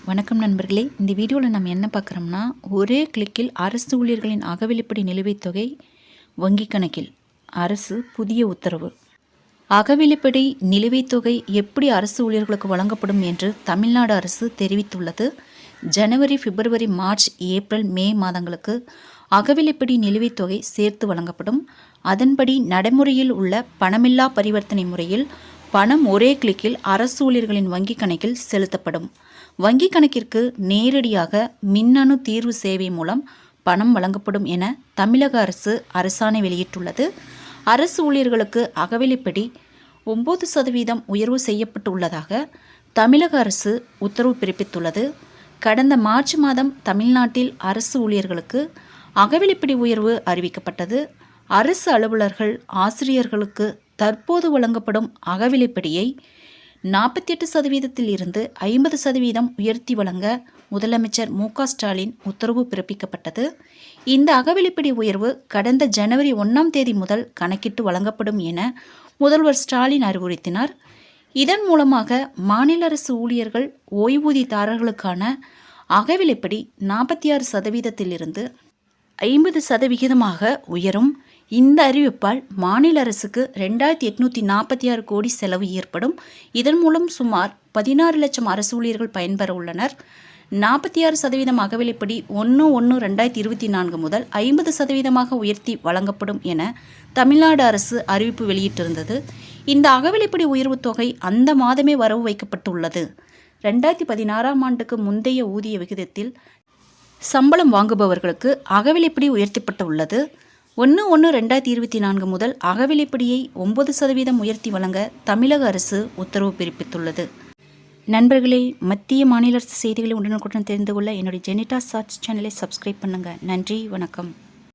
வணக்கம் நண்பர்களே. இந்த வீடியோவில் நம்ம என்ன பார்க்குறோம்னா, ஒரே கிளிக்கில் அரசு ஊழியர்களின் அகவிலைப்படி நிலுவைத் தொகை வங்கி கணக்கில் அரசு புதிய உத்தரவு. அகவிலைப்படி நிலுவைத் தொகை எப்படி அரசு ஊழியர்களுக்கு வழங்கப்படும் என்று தமிழ்நாடு அரசு தெரிவித்துள்ளது. ஜனவரி, பிப்ரவரி, மார்ச், ஏப்ரல், மே மாதங்களுக்கு அகவிலைப்படி நிலுவைத் தொகை சேர்த்து வழங்கப்படும். அதன்படி நடைமுறையில் உள்ள பணமில்லா பரிவர்த்தனை முறையில் பணம் ஒரே கிளிக்கில் அரசு ஊழியர்களின் வங்கி கணக்கில் செலுத்தப்படும். வங்கி கணக்கிற்கு நேரடியாக மின்னணு தீர்வு சேவை மூலம் பணம் வழங்கப்படும் என தமிழக அரசு அரசாணை வெளியிட்டுள்ளது. அரசு ஊழியர்களுக்கு அகவிலைப்படி 9% உயர்வு செய்யப்பட்டுள்ளதாக தமிழக அரசு உத்தரவு பிறப்பித்துள்ளது. கடந்த மார்ச் மாதம் தமிழ்நாட்டில் அரசு ஊழியர்களுக்கு அகவிலைப்படி உயர்வு அறிவிக்கப்பட்டது. அரசு அலுவலர்கள், ஆசிரியர்களுக்கு தற்போது வழங்கப்படும் அகவிலைப்படியை 48% இருந்து 50% உயர்த்தி வழங்க முதலமைச்சர் மு.க. ஸ்டாலின் உத்தரவு பிறப்பிக்கப்பட்டது. இந்த அகவிலைப்படி உயர்வு கடந்த ஜனவரி 1ஆம் தேதி முதல் கணக்கிட்டு வழங்கப்படும் என முதல்வர் ஸ்டாலின் அறிவுறுத்தினார். இதன் மூலமாக மாநில அரசு ஊழியர்கள், ஓய்வூதியதாரர்களுக்கான அகவிலைப்படி 46% இருந்து 50% உயரும். இந்த அறிவிப்பால் மாநில அரசுக்கு 2846 கோடி செலவு ஏற்படும். இதன் மூலம் சுமார் 16 லட்சம் அரசு ஊழியர்கள் பயன்பெற உள்ளனர். 46% அகவிலைப்படி 1/1/2024 முதல் 50% உயர்த்தி வழங்கப்படும் என தமிழ்நாடு அரசு அறிவிப்பு வெளியிட்டிருந்தது. இந்த அகவிலைப்படி உயர்வு தொகை அந்த மாதமே வரவு வைக்கப்பட்டுள்ளது. 2016ஆம் ஆண்டுக்கு முந்தைய ஊதிய விகிதத்தில் சம்பளம் வாங்குபவர்களுக்கு அகவிலைப்படி உயர்த்தப்பட்டுள்ளது. 1/1/2024 முதல் அகவிலைப்படியை 9% உயர்த்தி வழங்க தமிழக அரசு உத்தரவு பிறப்பித்துள்ளது. நண்பர்களே, மத்திய மாநில அரசு செய்திகளை உடனுக்குடன் தெரிந்து கொள்ள என்னுடைய ஜெனிடா ஷார்ட்ஸ் சேனலை சப்ஸ்கிரைப் பண்ணுங்கள். நன்றி, வணக்கம்.